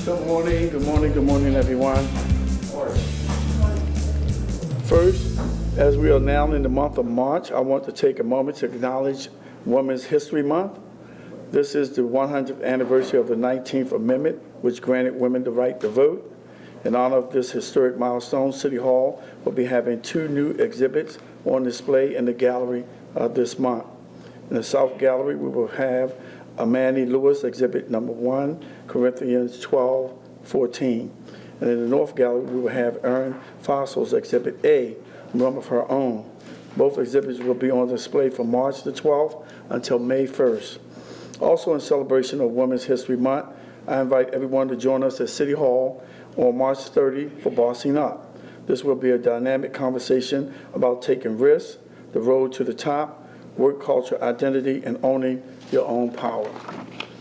Good morning, everyone. First, as we are now in the month of March, I want to take a moment to acknowledge Women's History Month. This is the 100th anniversary of the 19th Amendment, which granted women the right to vote. In honor of this historic milestone, City Hall will be having 2 new exhibits on display in the gallery this month. In the South Gallery, we will have a Manny Lewis exhibit number 1, Corinthians 12:14. And in the North Gallery, we will have Erin Fossil's exhibit A, Room of Her Own. Both exhibits will be on display from March the 12th until May 1st. Also in celebration of Women's History Month, I invite everyone to join us at City Hall on March 30 for Bossing Up. This will be a dynamic conversation about taking risks, the road to the top, work culture, identity, and owning your own power.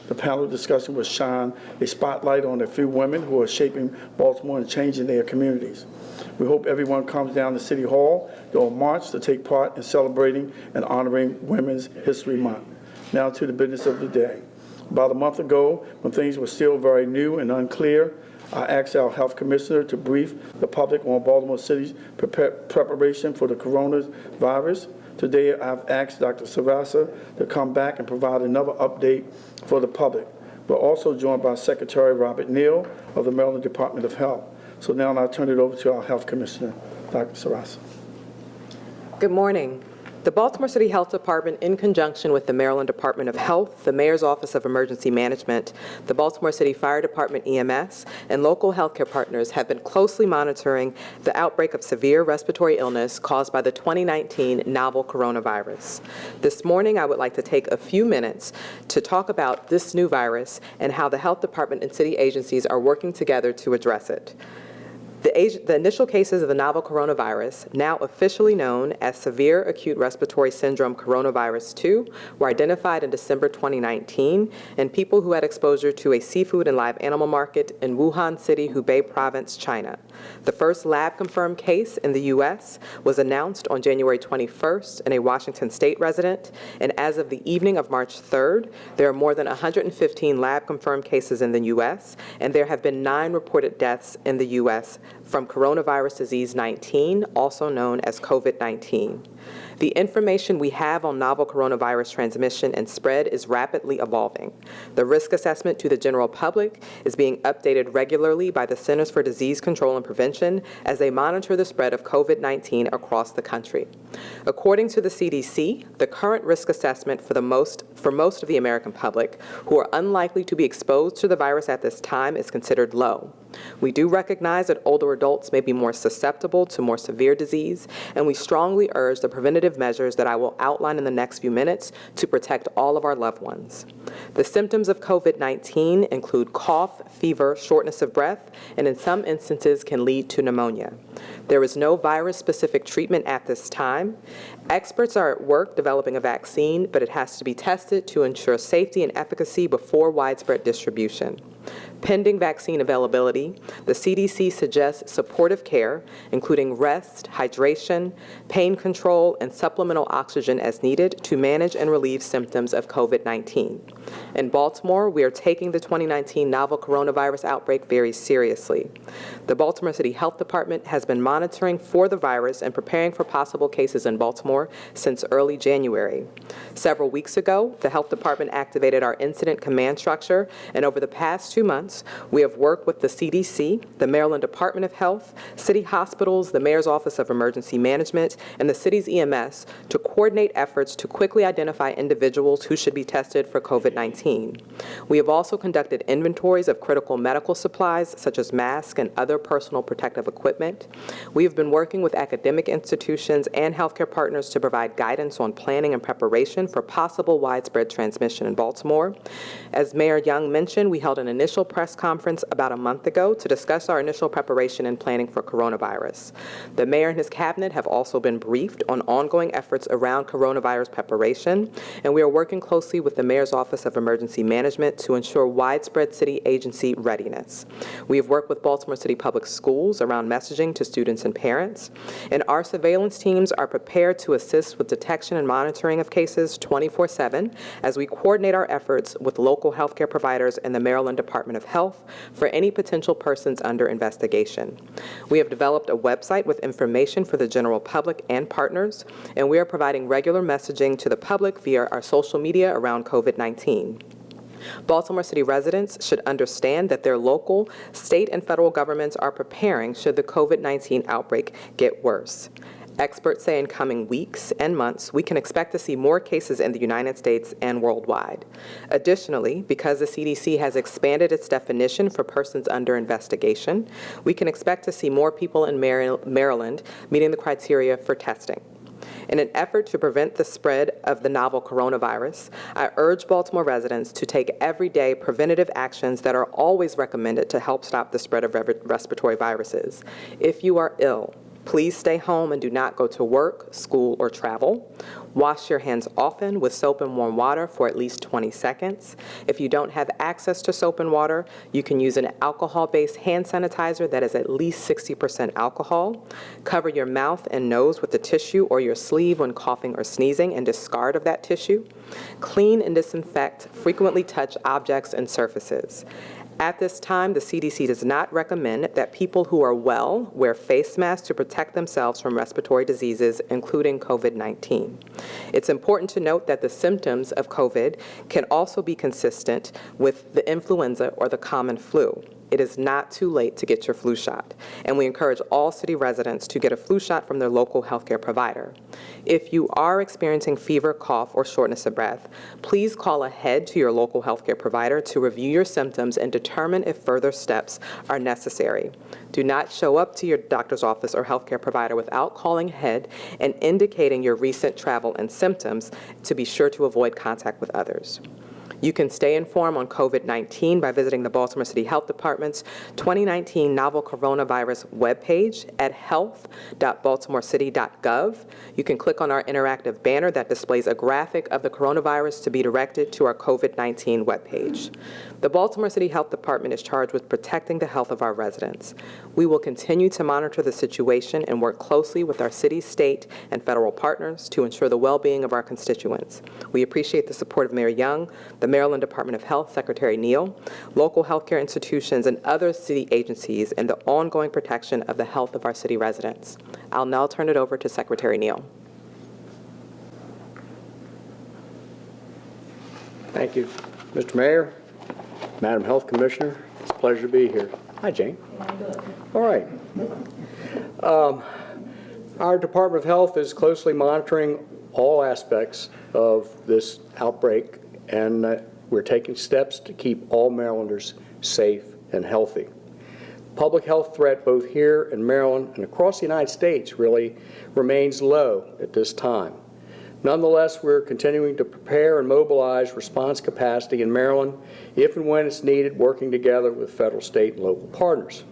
The panel discussion will shine a spotlight on a few women who are shaping Baltimore and changing their communities. We hope everyone comes down to City Hall during March to take part in celebrating and honoring Women's History Month. Now to the business of the day. About a month ago, when things were still very new and unclear, I asked our health commissioner to brief the public on Baltimore City's preparation for the coronavirus. Today, I've asked Dr. Sarasa to come back and provide another update for the public. We're also joined by Secretary Robert Neal of the Maryland Department of Health. So now I'll turn it over to our health commissioner, Dr. Sarasa. Good morning. The Baltimore City Health Department, in conjunction with the Maryland Department of Health, the Mayor's Office of Emergency Management, the Baltimore City Fire Department EMS, and local healthcare partners have been closely monitoring the outbreak of severe respiratory illness caused by the 2019 novel coronavirus. This morning, I would like to take a few minutes to talk about this new virus and how the health department and city agencies are working together to address it. The initial cases of the novel coronavirus, now officially known as severe acute respiratory syndrome coronavirus 2, were identified in December 2019 in people who had exposure to a seafood and live animal market in Wuhan City, Hubei Province, China. The first lab-confirmed case in the U.S. was announced on January 21st in a Washington State resident, and as of the evening of March 3rd, there are more than 115 lab-confirmed cases in the U.S., and there have been 9 reported deaths in the U.S. from coronavirus disease 19, also known as COVID-19. The information we have on novel coronavirus transmission and spread is rapidly evolving. The risk assessment to the general public is being updated regularly by the Centers for Disease Control and Prevention as they monitor the spread of COVID-19 across the country. According to the CDC, the current risk assessment for most of the American public who are unlikely to be exposed to the virus at this time is considered low. We do recognize that older adults may be more susceptible to more severe disease, and we strongly urge the preventative measures that I will outline in the next few minutes to protect all of our loved ones. The symptoms of COVID-19 include cough, fever, shortness of breath, and in some instances can lead to pneumonia. There is no virus-specific treatment at this time. Experts are at work developing a vaccine, but it has to be tested to ensure safety and efficacy before widespread distribution. Pending vaccine availability, the CDC suggests supportive care, including rest, hydration, pain control, and supplemental oxygen as needed to manage and relieve symptoms of COVID-19. In Baltimore, we are taking the 2019 novel coronavirus outbreak very seriously. The Baltimore City Health Department has been monitoring for the virus and preparing for possible cases in Baltimore since early January. Several weeks ago, the Health Department activated our incident command structure, and over the past 2 months, we have worked with the CDC, the Maryland Department of Health, city hospitals, the Mayor's Office of Emergency Management, and the city's EMS to coordinate efforts to quickly identify individuals who should be tested for COVID-19. We have also conducted inventories of critical medical supplies, such as masks and other personal protective equipment. We have been working with academic institutions and healthcare partners to provide guidance on planning and preparation for possible widespread transmission in Baltimore. As Mayor Young mentioned, we held an initial press conference about a month ago to discuss our initial preparation and planning for coronavirus. The mayor and his cabinet have also been briefed on ongoing efforts around coronavirus preparation, and we are working closely with the Mayor's Office of Emergency Management to ensure widespread city agency readiness. We have worked with Baltimore City Public Schools around messaging to students and parents. And our surveillance teams are prepared to assist with detection and monitoring of cases 24/7 as we coordinate our efforts with local healthcare providers and the Maryland Department of Health for any potential persons under investigation. We have developed a website with information for the general public and partners, and we are providing regular messaging to the public via our social media around COVID-19. Baltimore City residents should understand that their local, state, and federal governments are preparing should the COVID-19 outbreak get worse. Experts say in coming weeks and months, we can expect to see more cases in the United States and worldwide. Additionally, because the CDC has expanded its definition for persons under investigation, we can expect to see more people in Maryland meeting the criteria for testing. In an effort to prevent the spread of the novel coronavirus, I urge Baltimore residents to take everyday preventative actions that are always recommended to help stop the spread of respiratory viruses. If you are ill, please stay home and do not go to work, school, or travel. Wash your hands often with soap and warm water for at least 20 seconds. If you don't have access to soap and water, you can use an alcohol-based hand sanitizer that is at least 60% alcohol. Cover your mouth and nose with a tissue or your sleeve when coughing or sneezing and discard of that tissue. Clean and disinfect frequently touch objects and surfaces. At this time, the CDC does not recommend that people who are well wear face masks to protect themselves from respiratory diseases, including COVID-19. It's important to note that the symptoms of COVID can also be consistent with the influenza or the common flu. It is not too late to get your flu shot, and we encourage all city residents to get a flu shot from their local healthcare provider. If you are experiencing fever, cough, or shortness of breath, please call ahead to your local healthcare provider to review your symptoms and determine if further steps are necessary. Do not show up to your doctor's office or healthcare provider without calling ahead and indicating your recent travel and symptoms to be sure to avoid contact with others. You can stay informed on COVID-19 by visiting the Baltimore City Health Department's 2019 novel coronavirus webpage at health.baltimorecity.gov. You can click on our interactive banner that displays a graphic of the coronavirus to be directed to our COVID-19 webpage. The Baltimore City Health Department is charged with protecting the health of our residents. We will continue to monitor the situation and work closely with our city, state, and federal partners to ensure the well-being of our constituents. We appreciate the support of Mayor Young, the Maryland Department of Health Secretary Neal, local healthcare institutions, and other city agencies in the ongoing protection of the health of our city residents. I'll now turn it over to Secretary Neal. Thank you, Mr. Mayor, Madam Health Commissioner. It's a pleasure to be here. Hi, Jane. All right. Our Department of Health is closely monitoring all aspects of this outbreak, and we're taking steps to keep all Marylanders safe and healthy. Public health threat both here in Maryland and across the United States really remains low at this time. Nonetheless, we're continuing to prepare and mobilize response capacity in Maryland if and when it's needed, working together with federal, state, and local partners.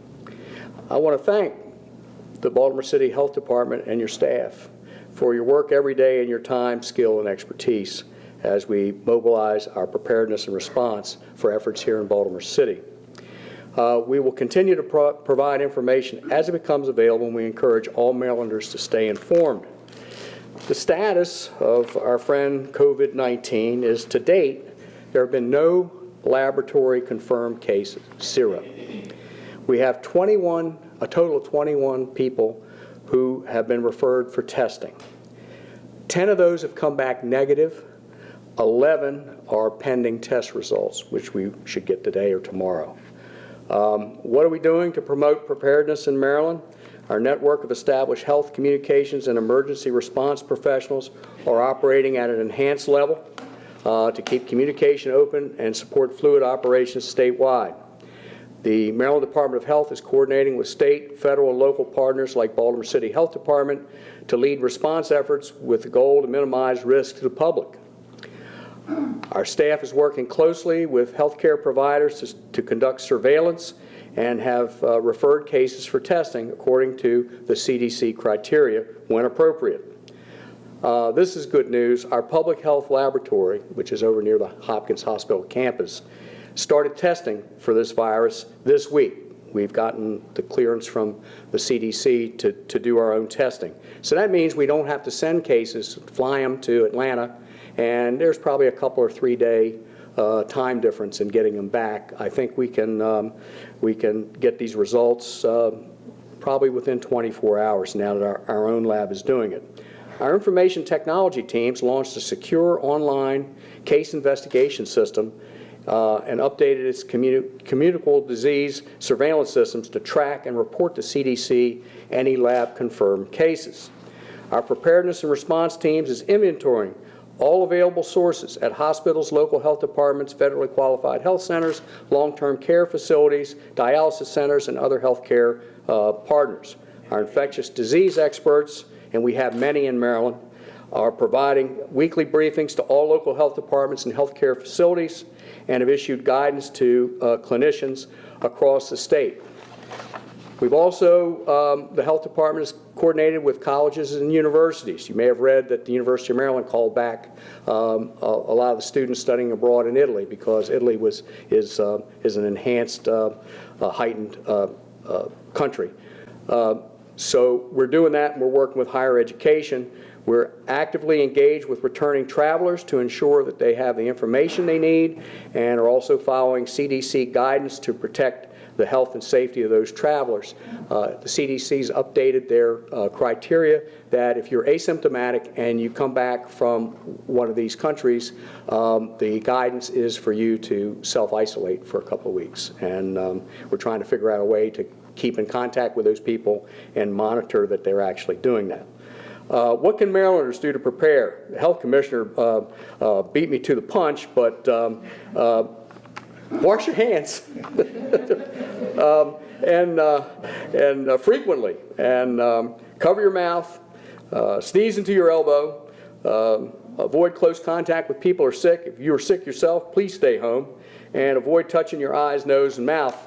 I want to thank the Baltimore City Health Department and your staff for your work every day and your time, skill, and expertise as we mobilize our preparedness and response for efforts here in Baltimore City. We will continue to provide information as it becomes available, and we encourage all Marylanders to stay informed. The status of our friend COVID-19 is, to date, there have been no laboratory confirmed cases, 0. We have a total of 21 people who have been referred for testing. 10 of those have come back negative. 11 are pending test results, which we should get today or tomorrow. What are we doing to promote preparedness in Maryland? Our network of established health, communications, and emergency response professionals are operating at an enhanced level to keep communication open and support fluid operations statewide. The Maryland Department of Health is coordinating with state, federal, and local partners like Baltimore City Health Department to lead response efforts with the goal to minimize risk to the public. Our staff is working closely with healthcare providers to conduct surveillance and have referred cases for testing according to the CDC criteria when appropriate. This is good news. Our public health laboratory, which is over near the Hopkins Hospital campus, started testing for this virus this week. We've gotten the clearance from the CDC to do our own testing. So that means we don't have to send cases, fly them to Atlanta, and there's probably a couple or 3-day time difference in getting them back. I think we can get these results probably within 24 hours now that our own lab is doing it. Our information technology teams launched a secure online case investigation system and updated its communicable disease surveillance systems to track and report to CDC any lab-confirmed cases. Our preparedness and response teams is inventorying all available sources at hospitals, local health departments, federally qualified health centers, long-term care facilities, dialysis centers, and other health care partners. Our infectious disease experts, and we have many in Maryland, are providing weekly briefings to all local health departments and health care facilities and have issued guidance to clinicians across the state. We've also, the health department is coordinated with colleges and universities. You may have read that the University of Maryland called back a lot of the students studying abroad in Italy because Italy is an enhanced, heightened country. So we're doing that, and we're working with higher education. We're actively engaged with returning travelers to ensure that they have the information they need and are also following CDC guidance to protect the health and safety of those travelers. The CDC's updated their criteria that if you're asymptomatic and you come back from one of these countries, the guidance is for you to self-isolate for a couple of weeks. And we're trying to figure out a way to keep in contact with those people and monitor that they're actually doing that. What can Marylanders do to prepare? The health commissioner beat me to the punch, but wash your hands and frequently, and cover your mouth, sneeze into your elbow, avoid close contact with people who are sick. If you are sick yourself, please stay home, and avoid touching your eyes, nose, and mouth.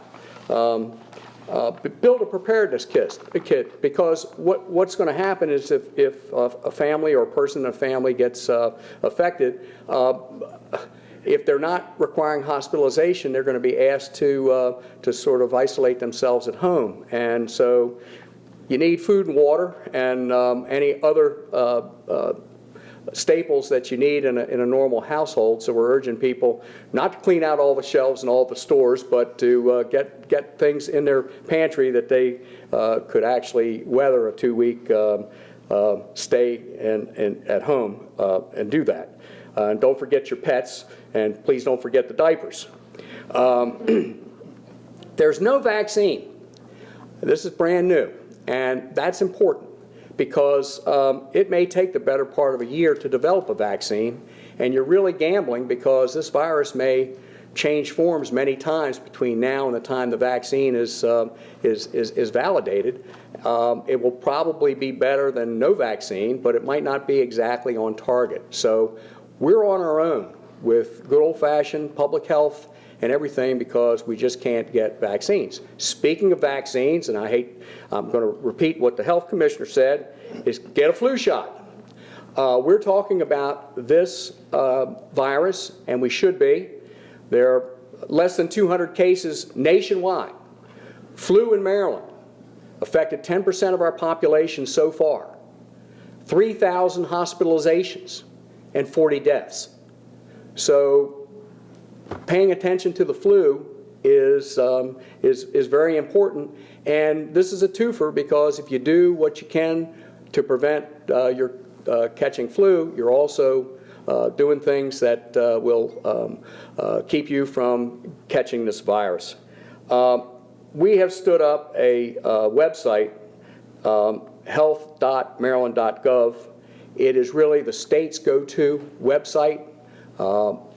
Build a preparedness kit, because what's going to happen is if a family or a person in a family gets affected, if they're not requiring hospitalization, they're going to be asked to sort of isolate themselves at home. And so you need food and water and any other staples that you need in a normal household. So we're urging people not to clean out all the shelves and all the stores, but to get things in their pantry that they could actually weather a 2-week stay at home and do that. And don't forget your pets, and please don't forget the diapers. There's no vaccine. This is brand new, and that's important because it may take the better part of a year to develop a vaccine, and you're really gambling because this virus may change forms many times between now and the time the vaccine is validated. It will probably be better than no vaccine, but it might not be exactly on target. So we're on our own with good old-fashioned public health and everything because we just can't get vaccines. Speaking of vaccines, and I'm going to repeat what the health commissioner said, is get a flu shot. We're talking about this virus, and we should be. There are less than 200 cases nationwide. Flu in Maryland affected 10% of our population so far. 3,000 hospitalizations and 40 deaths. So paying attention to the flu is very important, and this is a twofer because if you do what you can to prevent your catching flu, you're also doing things that will keep you from catching this virus. We have stood up a website, health.maryland.gov. It is really the state's go-to website.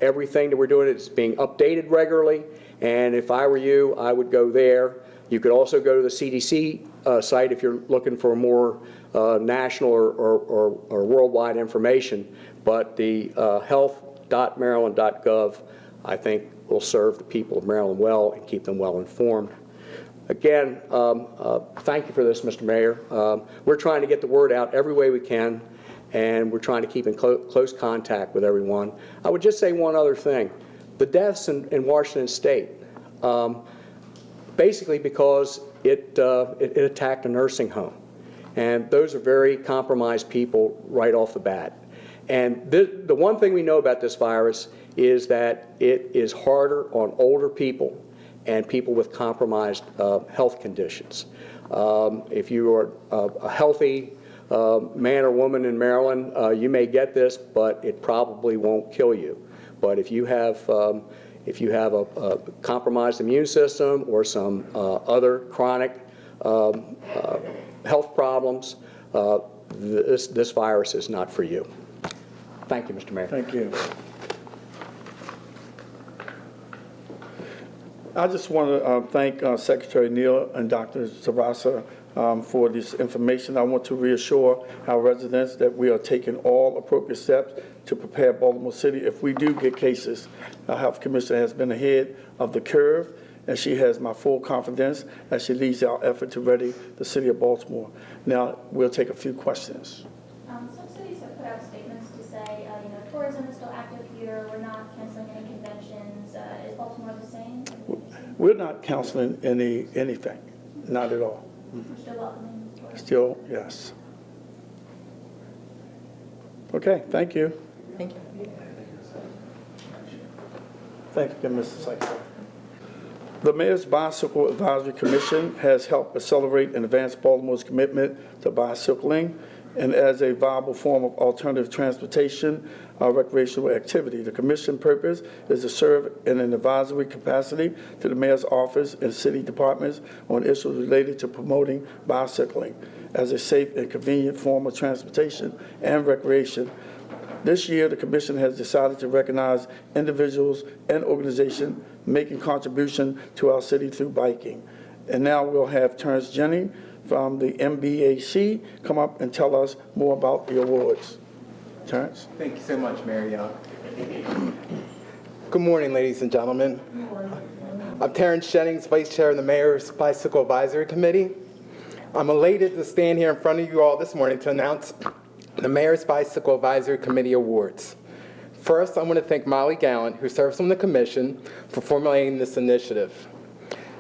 Everything that we're doing is being updated regularly, and if I were you, I would go there. You could also go to the CDC site if you're looking for more national or worldwide information, but the health.maryland.gov, I think, will serve the people of Maryland well and keep them well informed. Again, thank you for this, Mr. Mayor. We're trying to get the word out every way we can, and we're trying to keep in close contact with everyone. I would just say one other thing. The deaths in Washington State. basically because it attacked a nursing home. And those are very compromised people right off the bat. And the one thing we know about this virus is that it is harder on older people and people with compromised health conditions. If you are a healthy man or woman in Maryland, you may get this, but it probably won't kill you. But if you have a compromised immune system or some other chronic health problems, this virus is not for you. Thank you, Mr. Mayor. Thank you. I just want to thank Secretary Neal and Dr. Sarasa for this information. I want to reassure our residents that we are taking all appropriate steps to prepare Baltimore City if we do get cases. Our health commissioner has been ahead of the curve, and she has my full confidence as she leads our effort to ready the city of Baltimore. Now, we'll take a few questions. Some cities have put out statements to say, tourism is still active here, we're not canceling any conventions. Is Baltimore the same? We're not canceling anything, not at all. We're still welcoming tourists? Still, yes. Okay, thank you. Thank you. Thank you, Mr. Secretary. The Mayor's Bicycle Advisory Commission has helped accelerate and advance Baltimore's commitment to bicycling and as a viable form of alternative transportation recreational activity. The commission purpose is to serve in an advisory capacity to the mayor's office and city departments on issues related to promoting bicycling as a safe and convenient form of transportation and recreation. This year, the commission has decided to recognize individuals and organizations making contribution to our city through biking. And now we'll have Terrence Jennings from the MBAC come up and tell us more about the awards. Terrence? Thank you so much, Mary Young. Good morning, ladies and gentlemen. I'm Terrence Jennings, Vice Chair of the Mayor's Bicycle Advisory Committee. I'm elated to stand here in front of you all this morning to announce the Mayor's Bicycle Advisory Committee Awards. First, I want to thank Molly Gallant, who serves on the commission, for formulating this initiative.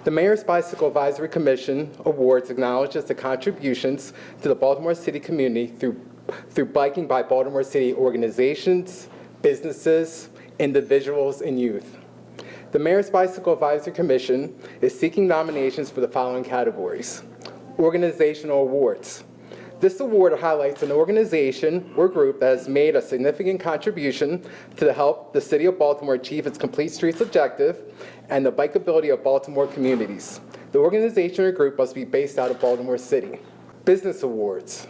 The Mayor's Bicycle Advisory Commission Awards acknowledges the contributions to the Baltimore City community through biking by Baltimore City organizations, businesses, individuals, and youth. The Mayor's Bicycle Advisory Commission is seeking nominations for the following categories. Organizational awards. This award highlights an organization or group that has made a significant contribution to help the City of Baltimore achieve its Complete Streets objective and the bikeability of Baltimore communities. The organization or group must be based out of Baltimore City. Business awards.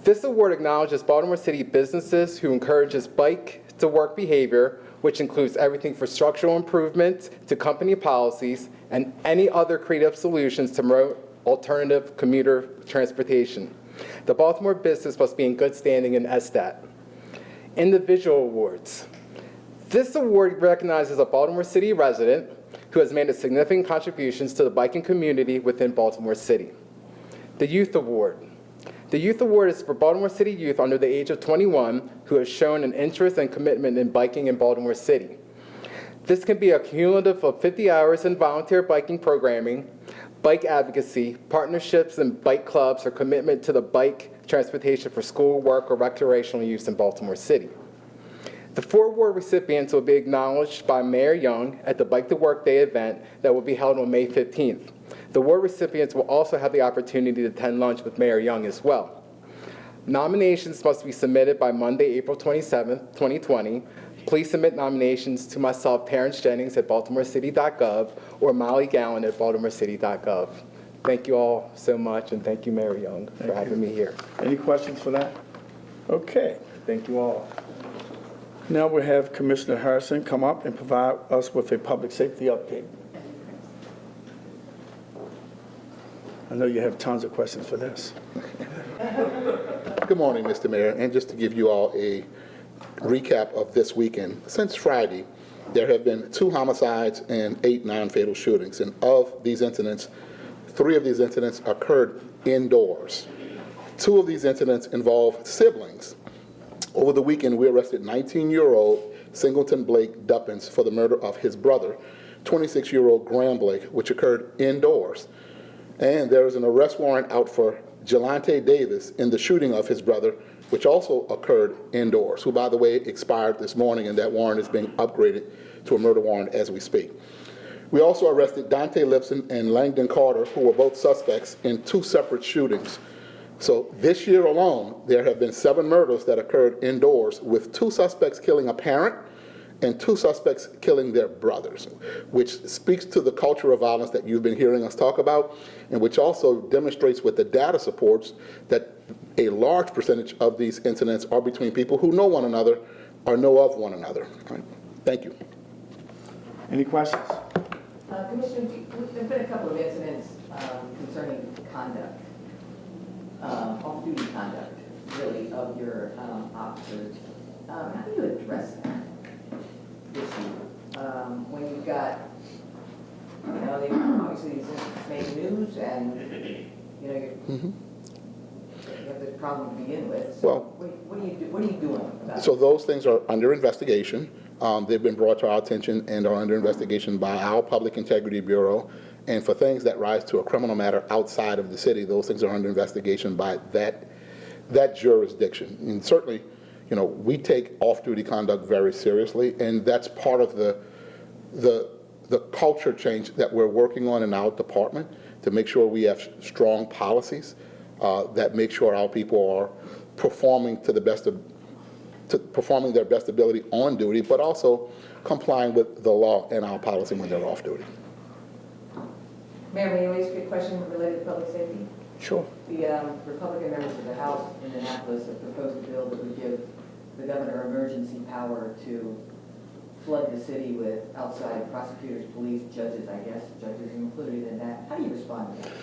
This award acknowledges Baltimore City businesses who encourages bike-to-work behavior, which includes everything from structural improvements to company policies and any other creative solutions to promote alternative commuter transportation. The Baltimore business must be in good standing in SDAT. Individual awards. This award recognizes a Baltimore City resident who has made a significant contributions to the biking community within Baltimore City. The Youth Award. The Youth Award is for Baltimore City youth under the age of 21 who have shown an interest and commitment in biking in Baltimore City. This can be a cumulative of 50 hours in volunteer biking programming, bike advocacy, partnerships and bike clubs, or commitment to the bike transportation for school, work, or recreational use in Baltimore City. The 4 award recipients will be acknowledged by Mayor Young at the Bike to Work Day event that will be held on May 15th. The award recipients will also have the opportunity to attend lunch with Mayor Young as well. Nominations must be submitted by Monday, April 27th, 2020. Please submit nominations to myself, Terrence Jennings, at baltimorecity.gov or Molly Gallant at baltimorecity.gov. Thank you all so much, and thank you, Mayor Young, for having me here. Any questions for that? Okay. Thank you all. Now we have Commissioner Harrison come up and provide us with a public safety update. I know you have tons of questions for this. Good morning, Mr. Mayor, and just to give you all a recap of this weekend. Since Friday, there have been 2 homicides and 8 non-fatal shootings, and of these incidents, 3 of these incidents occurred indoors. 2 of these incidents involved siblings. Over the weekend, we arrested 19-year-old Singleton Blake Duppins for the murder of his brother 26-year-old Graham Blake, which occurred indoors. And there is an arrest warrant out for Jelante Davis in the shooting of his brother, which also occurred indoors, who, by the way, expired this morning, and that warrant is being upgraded to a murder warrant as we speak. We also arrested Dante Lipson and Langdon Carter, who were both suspects in 2 separate shootings. So this year alone, there have been 7 murders that occurred indoors, with 2 suspects killing a parent and 2 suspects killing their brothers, which speaks to the culture of violence that you've been hearing us talk about, and which also demonstrates what the data supports, that a large percentage of these incidents are between people who know one another or know of one another. All right. Thank you. Any questions? Commissioner, there's been a couple of incidents concerning conduct, off-duty conduct, really, of your officers. How do you address that issue when you've got, they obviously these incidents make news, and you have this problem to begin with. So Well, what are you doing about it? So those things are under investigation. They've been brought to our attention and are under investigation by our Public Integrity Bureau. And for things that rise to a criminal matter outside of the city, those things are under investigation by that jurisdiction. And certainly, we take off-duty conduct very seriously, and that's part of the culture change that we're working on in our department, to make sure we have strong policies that make sure our people are performing to performing their best ability on duty, but also complying with the law and our policy when they're off duty. Mayor, may I ask you a question related to public safety? Sure. The Republican members of the House in Annapolis have proposed a bill that would give the governor emergency power to flood the city with outside prosecutors, police, judges, I guess, judges included in that. How do you respond to that?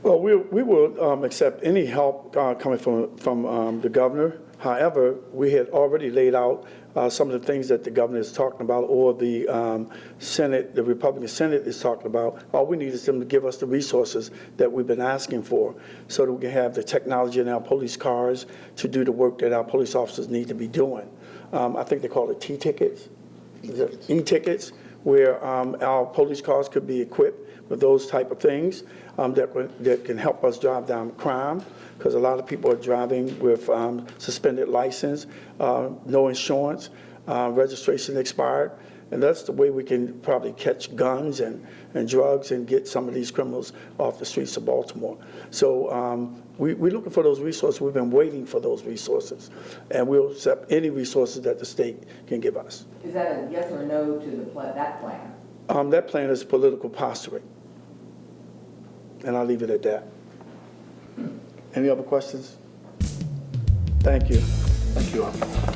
Well, we will accept any help coming from the governor. However, we had already laid out some of the things that the governor is talking about, or the Senate, the Republican Senate is talking about. All we need is them to give us the resources that we've been asking for, so that we can have the technology in our police cars to do the work that our police officers need to be doing. I think they call it T-tickets, e-tickets, where our police cars could be equipped with those type of things that can help us drive down crime, because a lot of people are driving with suspended license, no insurance, registration expired, and that's the way we can probably catch guns and drugs and get some of these criminals off the streets of Baltimore. So we're looking for those resources. We've been waiting for those resources, and we'll accept any resources that the state can give us. Is that a yes or no to that plan? That plan is political posturing, and I'll leave it at that. Any other questions? Thank you. Thank you.